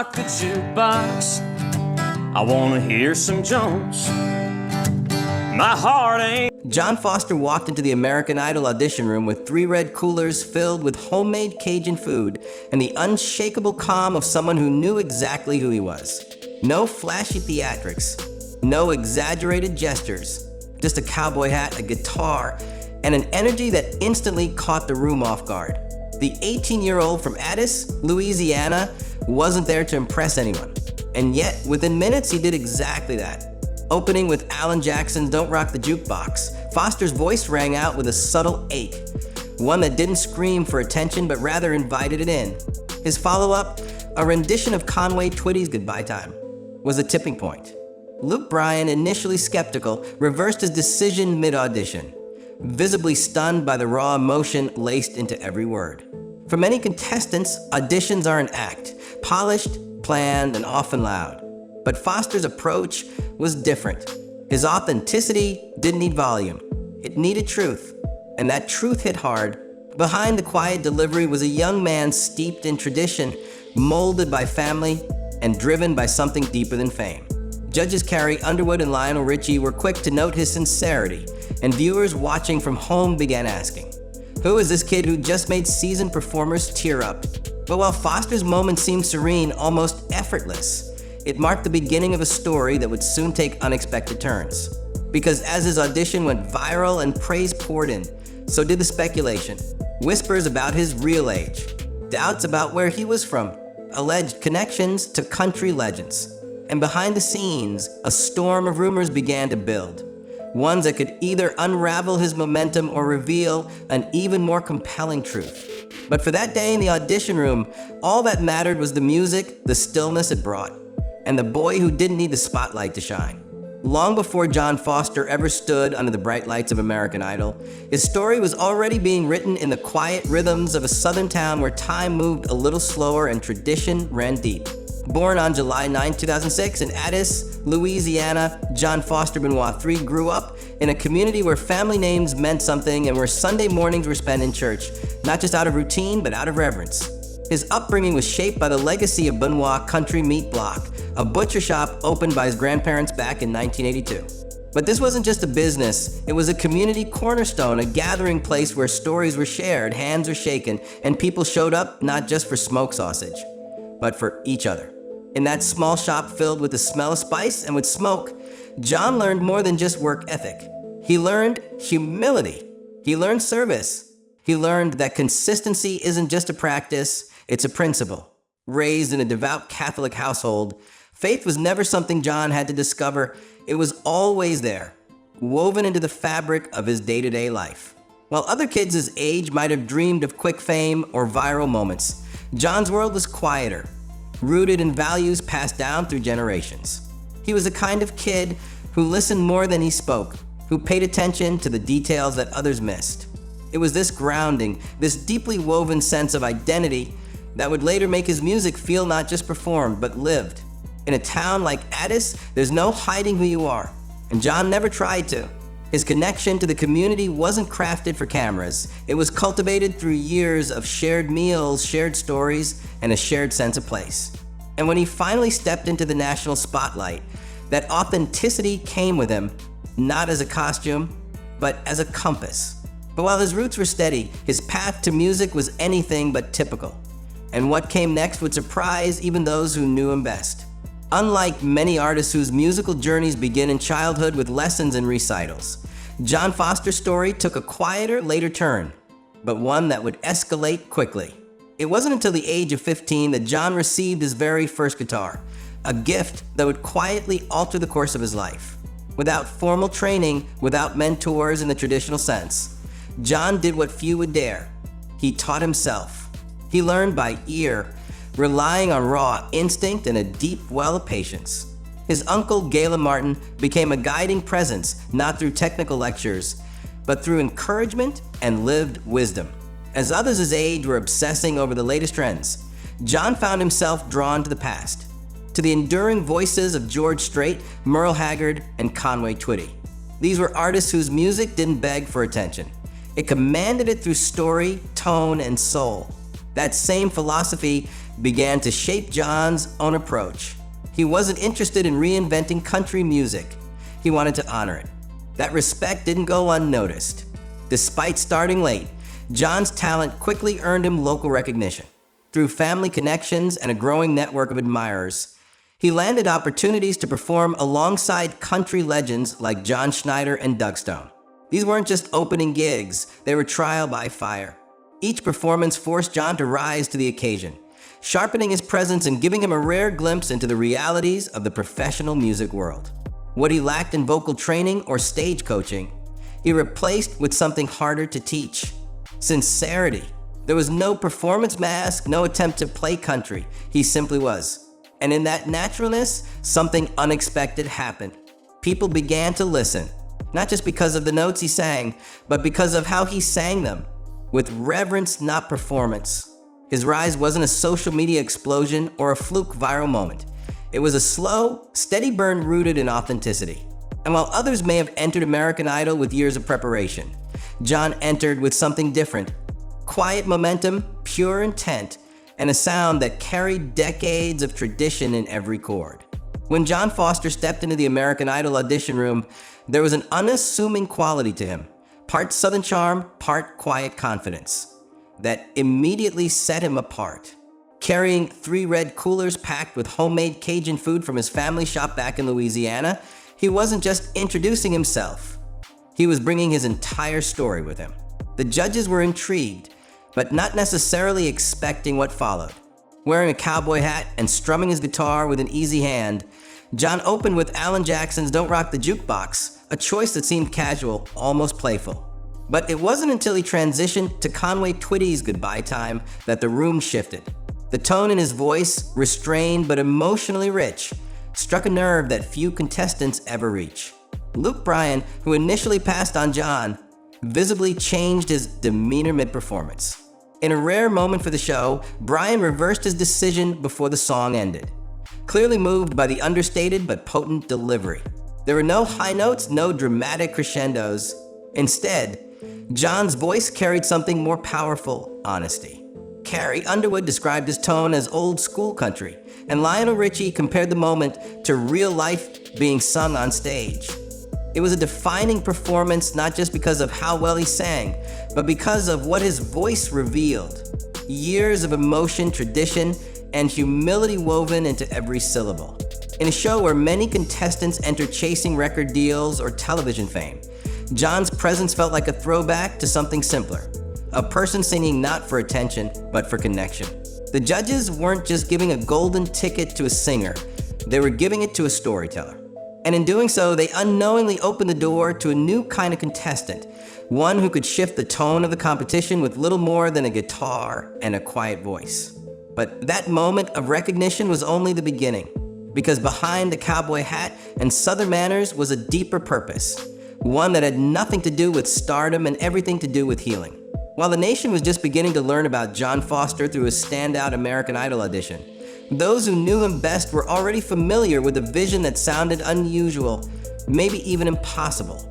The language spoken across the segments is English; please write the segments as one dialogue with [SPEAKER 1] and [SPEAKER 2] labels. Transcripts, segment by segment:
[SPEAKER 1] unlock the jukebox. I wanna hear some Jones. My heart ain't.
[SPEAKER 2] John Foster walked into the American Idol audition room with 3 red coolers filled with homemade Cajun food and the unshakable calm of someone who knew exactly who he was. No flashy theatrics, no exaggerated gestures, just a cowboy hat, a guitar, and an energy that instantly caught the room off guard. The 18-year-old from Addis, Louisiana, wasn't there to impress anyone. And yet, within minutes, he did exactly that. Opening with Alan Jackson's Don't Rock the Jukebox, Foster's voice rang out with a subtle ache, one that didn't scream for attention but rather invited it in. His follow-up, a rendition of Conway Twitty's Goodbye Time, was a tipping point. Luke Bryan, initially skeptical, reversed his decision mid-audition, visibly stunned by the raw emotion laced into every word. For many contestants, auditions are an act, polished, planned, and often loud. But Foster's approach was different. His authenticity didn't need volume. It needed truth. And that truth hit hard. Behind the quiet delivery was a young man steeped in tradition, molded by family, and driven by something deeper than fame. Judges Carrie Underwood and Lionel Richie were quick to note his sincerity, and viewers watching from home began asking, who is this kid who just made seasoned performers tear up? But while Foster's moment seemed serene, almost effortless, it marked the beginning of a story that would soon take unexpected turns. Because as his audition went viral and praise poured in, so did the speculation. Whispers about his real age, doubts about where he was from, alleged connections to country legends. And behind the scenes, a storm of rumors began to build. Ones that could either unravel his momentum or reveal an even more compelling truth. But for that day in the audition room, all that mattered was the music, the stillness it brought, and the boy who didn't need the spotlight to shine. Long before John Foster ever stood under the bright lights of American Idol, his story was already being written in the quiet rhythms of a southern town where time moved a little slower and tradition ran deep. Born on July 9, 2006 in Addis, Louisiana, John Foster Benoit III grew up in a community where family names meant something and where Sunday mornings were spent in church, not just out of routine, but out of reverence. His upbringing was shaped by the legacy of Benoit Country Meat Block, a butcher shop opened by his grandparents back in 1982. But this wasn't just a business, it was a community cornerstone, a gathering place where stories were shared, hands were shaken, and people showed up not just for smoked sausage, but for each other. In that small shop filled with the smell of spice and with smoke, John learned more than just work ethic. He learned humility. He learned service. He learned that consistency isn't just a practice, it's a principle. Raised in a devout Catholic household, faith was never something John had to discover. It was always there, woven into the fabric of his day-to-day life. While other kids his age might have dreamed of quick fame or viral moments, John's world was quieter, rooted in values passed down through generations. He was the kind of kid who listened more than he spoke, who paid attention to the details that others missed. It was this grounding, this deeply woven sense of identity that would later make his music feel not just performed, but lived. In a town like Addis, there's no hiding who you are, and John never tried to. His connection to the community wasn't crafted for cameras. It was cultivated through years of shared meals, shared stories, and a shared sense of place. And when he finally stepped into the national spotlight, that authenticity came with him, not as a costume, but as a compass. But while his roots were steady, his path to music was anything but typical. And what came next would surprise even those who knew him best. Unlike many artists whose musical journeys begin in childhood with lessons and recitals, John Foster's story took a quieter, later turn, but one that would escalate quickly. It wasn't until the age of 15 that John received his very first guitar, a gift that would quietly alter the course of his life. Without formal training, without mentors in the traditional sense, John did what few would dare. He taught himself. He learned by ear, relying on raw instinct and a deep well of patience. His uncle, Galen Martin, became a guiding presence, not through technical lectures, but through encouragement and lived wisdom. As others his age were obsessing over the latest trends, John found himself drawn to the past, to the enduring voices of George Strait, Merle Haggard, and Conway Twitty. These were artists whose music didn't beg for attention. It commanded it through story, tone, and soul. That same philosophy began to shape John's own approach. He wasn't interested in reinventing country music. He wanted to honor it. That respect didn't go unnoticed. Despite starting late, John's talent quickly earned him local recognition. Through family connections and a growing network of admirers, he landed opportunities to perform alongside country legends like John Schneider and Doug Stone. These weren't just opening gigs, they were trial by fire. Each performance forced John to rise to the occasion, sharpening his presence and giving him a rare glimpse into the realities of the professional music world. What he lacked in vocal training or stage coaching, he replaced with something harder to teach: sincerity. There was no performance mask, no attempt to play country. He simply was. And in that naturalness, something unexpected happened. People began to listen, not just because of the notes he sang, but because of how he sang them, with reverence, not performance. His rise wasn't a social media explosion or a fluke viral moment. It was a slow, steady burn rooted in authenticity. And while others may have entered American Idol with years of preparation, John entered with something different: quiet momentum, pure intent, and a sound that carried decades of tradition in every chord. When John Foster stepped into the American Idol audition room, there was an unassuming quality to him, part Southern charm, part quiet confidence, that immediately set him apart. Carrying 3 red coolers packed with homemade Cajun food from his family shop back in Louisiana, he wasn't just introducing himself. He was bringing his entire story with him. The judges were intrigued, but not necessarily expecting what followed. Wearing a cowboy hat and strumming his guitar with an easy hand, John opened with Alan Jackson's "Don't Rock the Jukebox," a choice that seemed casual, almost playful. But it wasn't until he transitioned to Conway Twitty's "Goodbye Time" that the room shifted. The tone in his voice, restrained but emotionally rich, struck a nerve that few contestants ever reach. Luke Bryan, who initially passed on John, visibly changed his demeanor mid-performance. In a rare moment for the show, Bryan reversed his decision before the song ended, clearly moved by the understated but potent delivery. There were no high notes, no dramatic crescendos. Instead, John's voice carried something more powerful: honesty. Carrie Underwood described his tone as old school country, and Lionel Richie compared the moment to real life being sung on stage. It was a defining performance, not just because of how well he sang, but because of what his voice revealed. Years of emotion, tradition, and humility woven into every syllable. In a show where many contestants enter chasing record deals or television fame, John's presence felt like a throwback to something simpler: a person singing not for attention, but for connection. The judges weren't just giving a golden ticket to a singer, they were giving it to a storyteller. And in doing so, they unknowingly opened the door to a new kind of contestant, one who could shift the tone of the competition with little more than a guitar and a quiet voice. But that moment of recognition was only the beginning, because behind the cowboy hat and Southern manners was a deeper purpose, one that had nothing to do with stardom and everything to do with healing. While the nation was just beginning to learn about John Foster through his standout American Idol audition, those who knew him best were already familiar with a vision that sounded unusual, maybe even impossible.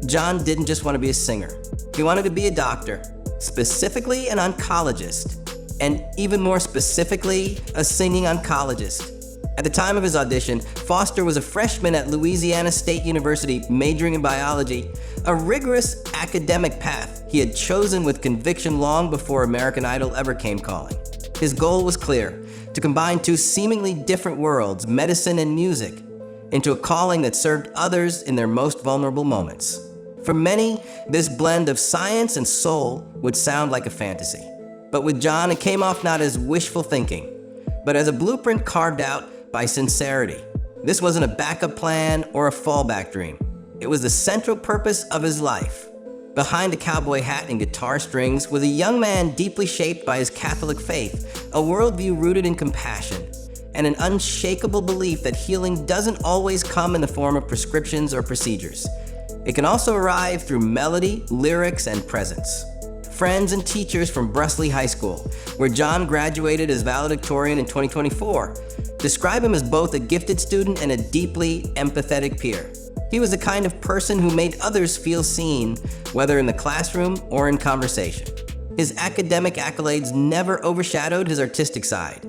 [SPEAKER 2] John didn't just want to be a singer. He wanted to be a doctor, specifically an oncologist, and even more specifically, a singing oncologist. At the time of his audition, Foster was a freshman at Louisiana State University, majoring in biology, a rigorous academic path he had chosen with conviction long before American Idol ever came calling. His goal was clear: to combine 2 seemingly different worlds, medicine and music, into a calling that served others in their most vulnerable moments. For many, this blend of science and soul would sound like a fantasy. But with John, it came off not as wishful thinking, but as a blueprint carved out by sincerity. This wasn't a backup plan or a fallback dream. It was the central purpose of his life. Behind a cowboy hat and guitar strings was a young man deeply shaped by his Catholic faith, a worldview rooted in compassion, and an unshakable belief that healing doesn't always come in the form of prescriptions or procedures. It can also arrive through melody, lyrics, and presence. Friends and teachers from Bresley High School, where John graduated as valedictorian in 2024, describe him as both a gifted student and a deeply empathetic peer. He was the kind of person who made others feel seen, whether in the classroom or in conversation. His academic accolades never overshadowed his artistic side.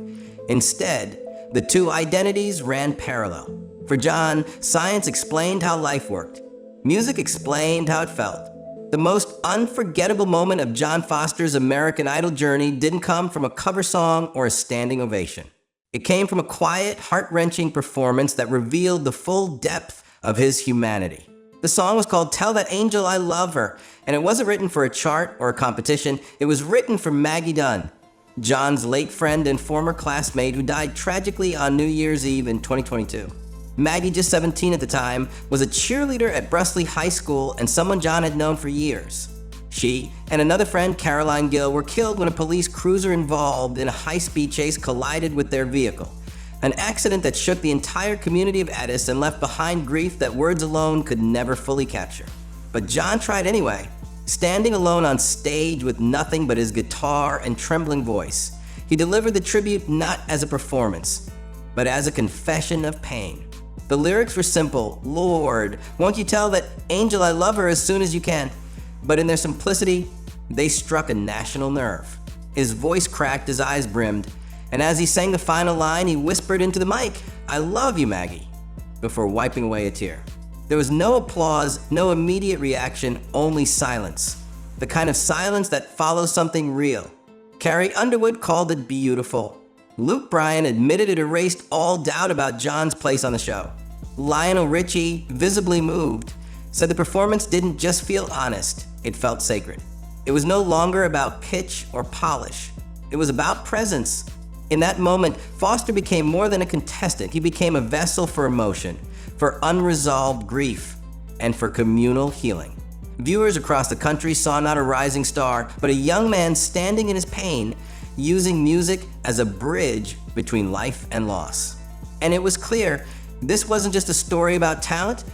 [SPEAKER 2] Instead, the two identities ran parallel. For John, science explained how life worked. Music explained how it felt. The most unforgettable moment of John Foster's American Idol journey didn't come from a cover song or a standing ovation. It came from a quiet, heart-wrenching performance that revealed the full depth of his humanity. The song was called Tell That Angel I Love Her, and it wasn't written for a chart or a competition. It was written for Maggie Dunn, John's late friend and former classmate who died tragically on New Year's Eve in 2022. Maggie, just 17 at the time, was a cheerleader at Brustley High School and someone John had known for years. She and another friend, Caroline Gill, were killed when a police cruiser involved in a high-speed chase collided with their vehicle. An accident that shook the entire community of Addis and left behind grief that words alone could never fully capture. But John tried anyway, standing alone on stage with nothing but his guitar and trembling voice. He delivered the tribute not as a performance, but as a confession of pain. The lyrics were simple: Lord, won't you tell that angel I love her as soon as you can? But in their simplicity, they struck a national nerve. His voice cracked, his eyes brimmed, and as he sang the final line, he whispered into the mic, I love you, Maggie, before wiping away a tear. There was no applause, no immediate reaction, only silence. The kind of silence that follows something real. Carrie Underwood called it beautiful. Luke Bryan admitted it erased all doubt about John's place on the show. Lionel Richie, visibly moved, said the performance didn't just feel honest, it felt sacred. It was no longer about pitch or polish. It was about presence. In that moment, Foster became more than a contestant. He became a vessel for emotion, for unresolved grief, and for communal healing. Viewers across the country saw not a rising star, but a young man standing in his pain, using music as a bridge between life and loss. And it was clear, this wasn't just a story about talent,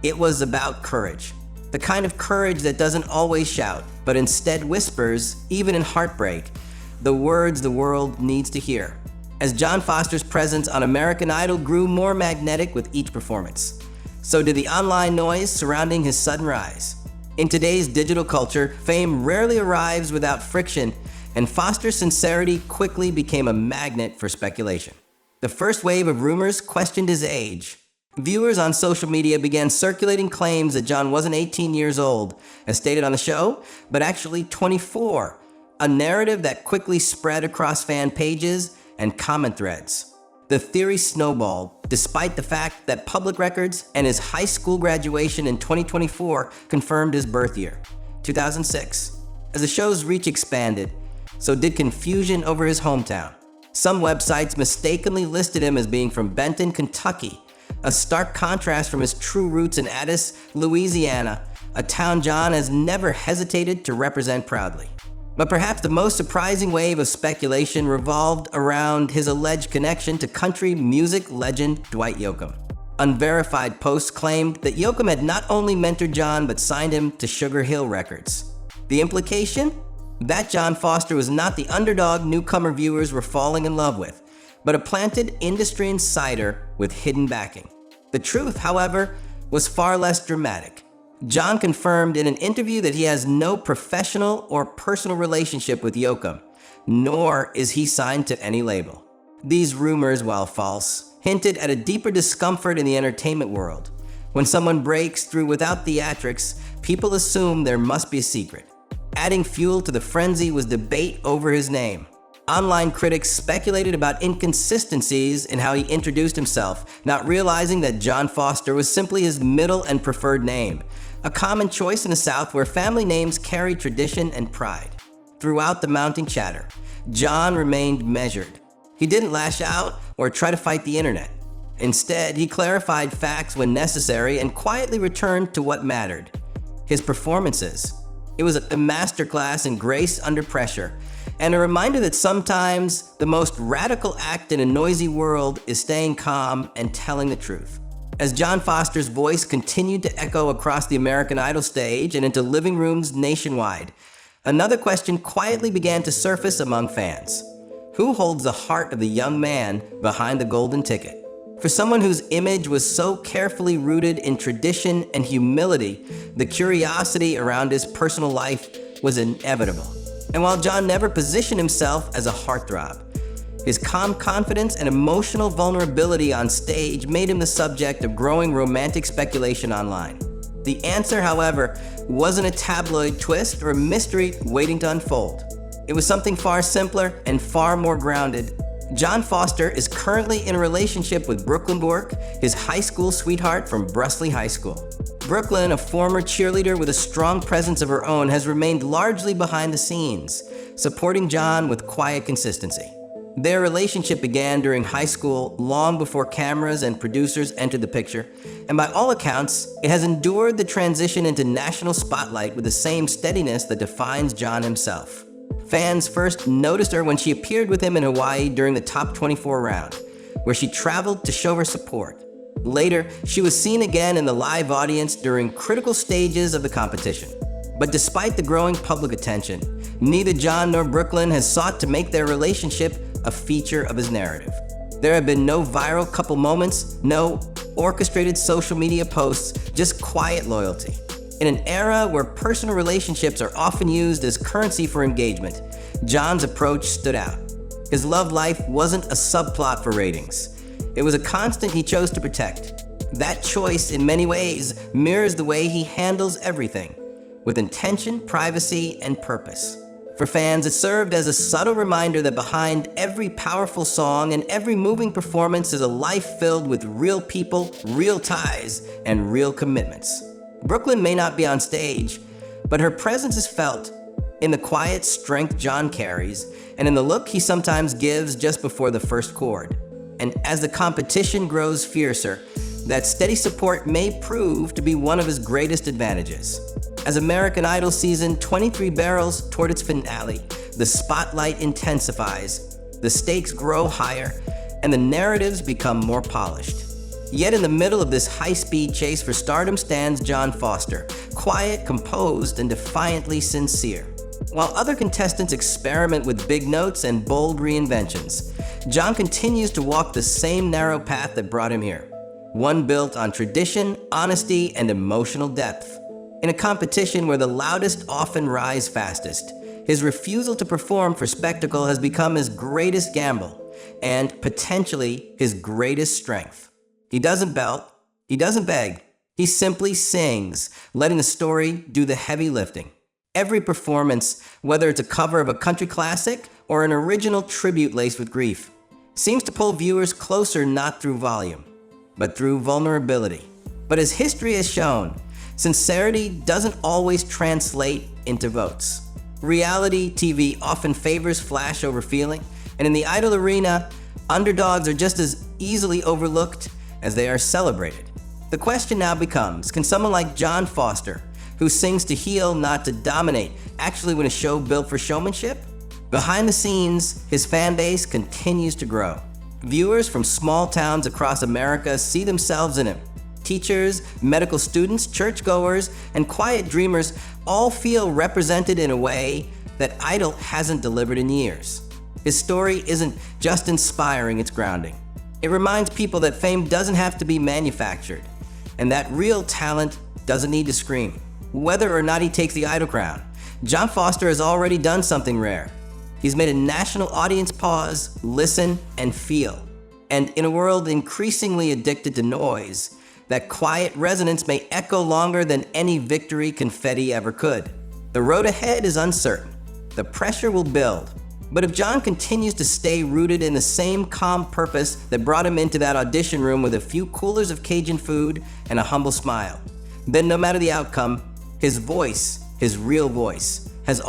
[SPEAKER 2] it was about courage. The kind of courage that doesn't always shout, but instead whispers, even in heartbreak, the words the world needs to hear. As John Foster's presence on American Idol grew more magnetic with each performance, so did the online noise surrounding his sudden rise. In today's digital culture, fame rarely arrives without friction, and Foster's sincerity quickly became a magnet for speculation. The first wave of rumors questioned his age. Viewers on social media began circulating claims that John wasn't 18 years old, as stated on the show, but actually 24. A narrative that quickly spread across fan pages and comment threads. The theory snowballed, despite the fact that public records and his high school graduation in 2024 confirmed his birth year, 2006. As the show's reach expanded, so did confusion over his hometown. Some websites mistakenly listed him as being from Benton, Kentucky, a stark contrast from his true roots in Addis, Louisiana, a town John has never hesitated to represent proudly. But perhaps the most surprising wave of speculation revolved around his alleged connection to country music legend Dwight Yoakam. Unverified posts claimed that Yoakam had not only mentored John but signed him to Sugar Hill Records. The implication? That John Foster was not the underdog newcomer viewers were falling in love with, but a planted industry insider with hidden backing. The truth, however, was far less dramatic. John confirmed in an interview that he has no professional or personal relationship with Yoakam, nor is he signed to any label. These rumors, while false, hinted at a deeper discomfort in the entertainment world. When someone breaks through without theatrics, people assume there must be a secret. Adding fuel to the frenzy was debate over his name. Online critics speculated about inconsistencies in how he introduced himself, not realizing that John Foster was simply his middle and preferred name, a common choice in the South where family names carry tradition and pride. Throughout the mounting chatter, John remained measured. He didn't lash out or try to fight the internet. Instead, he clarified facts when necessary and quietly returned to what mattered: his performances. It was a masterclass in grace under pressure, and a reminder that sometimes the most radical act in a noisy world is staying calm and telling the truth. As John Foster's voice continued to echo across the American Idol stage and into living rooms nationwide, another question quietly began to surface among fans. Who holds the heart of the young man behind the golden ticket? For someone whose image was so carefully rooted in tradition and humility, the curiosity around his personal life was inevitable. And while John never positioned himself as a heartthrob, His calm confidence and emotional vulnerability on stage made him the subject of growing romantic speculation online. The answer, however, wasn't a tabloid twist or a mystery waiting to unfold. It was something far simpler and far more grounded. John Foster is currently in a relationship with Brooklyn Bork, his high school sweetheart from Brustley High School. Brooklyn, a former cheerleader with a strong presence of her own, has remained largely behind the scenes, supporting John with quiet consistency. Their relationship began during high school, long before cameras and producers entered the picture, and by all accounts, it has endured the transition into national spotlight with the same steadiness that defines John himself. Fans first noticed her when she appeared with him in Hawaii during the Top 24 round, where she traveled to show her support. Later, she was seen again in the live audience during critical stages of the competition. But despite the growing public attention, neither John nor Brooklyn has sought to make their relationship a feature of his narrative. There have been no viral couple moments, no orchestrated social media posts, just quiet loyalty. In an era where personal relationships are often used as currency for engagement, John's approach stood out. His love life wasn't a subplot for ratings. It was a constant he chose to protect. That choice, in many ways, mirrors the way he handles everything, with intention, privacy, and purpose. For fans, it served as a subtle reminder that behind every powerful song and every moving performance is a life filled with real people, real ties, and real commitments. Brooklyn may not be on stage, but her presence is felt in the quiet strength John carries and in the look he sometimes gives just before the first chord. And as the competition grows fiercer, that steady support may prove to be one of his greatest advantages. As American Idol season 23 barrels toward its finale, the spotlight intensifies, the stakes grow higher, and the narratives become more polished. Yet in the middle of this high-speed chase for stardom stands John Foster, quiet, composed, and defiantly sincere. While other contestants experiment with big notes and bold reinventions, John continues to walk the same narrow path that brought him here, one built on tradition, honesty, and emotional depth. In a competition where the loudest often rise fastest, his refusal to perform for spectacle has become his greatest gamble and potentially his greatest strength. He doesn't belt, he doesn't beg, he simply sings, letting the story do the heavy lifting. Every performance, whether it's a cover of a country classic or an original tribute laced with grief, seems to pull viewers closer not through volume, but through vulnerability. But as history has shown, sincerity doesn't always translate into votes. Reality TV often favors flash over feeling, and in the idol arena, underdogs are just as easily overlooked as they are celebrated. The question now becomes, can someone like John Foster, who sings to heal, not to dominate, actually win a show built for showmanship? Behind the scenes, his fan base continues to grow. Viewers from small towns across America see themselves in him. Teachers, medical students, churchgoers, and quiet dreamers all feel represented in a way that Idol hasn't delivered in years. His story isn't just inspiring, it's grounding. It reminds people that fame doesn't have to be manufactured, and that real talent doesn't need to scream. Whether or not he takes the Idol crown, John Foster has already done something rare. He's made a national audience pause, listen, and feel. And in a world increasingly addicted to noise, that quiet resonance may echo longer than any victory confetti ever could. The road ahead is uncertain. The pressure will build. But if John continues to stay rooted in the same calm purpose that brought him into that audition room with a few coolers of Cajun food and a humble smile, then no matter the outcome, his voice, his real voice,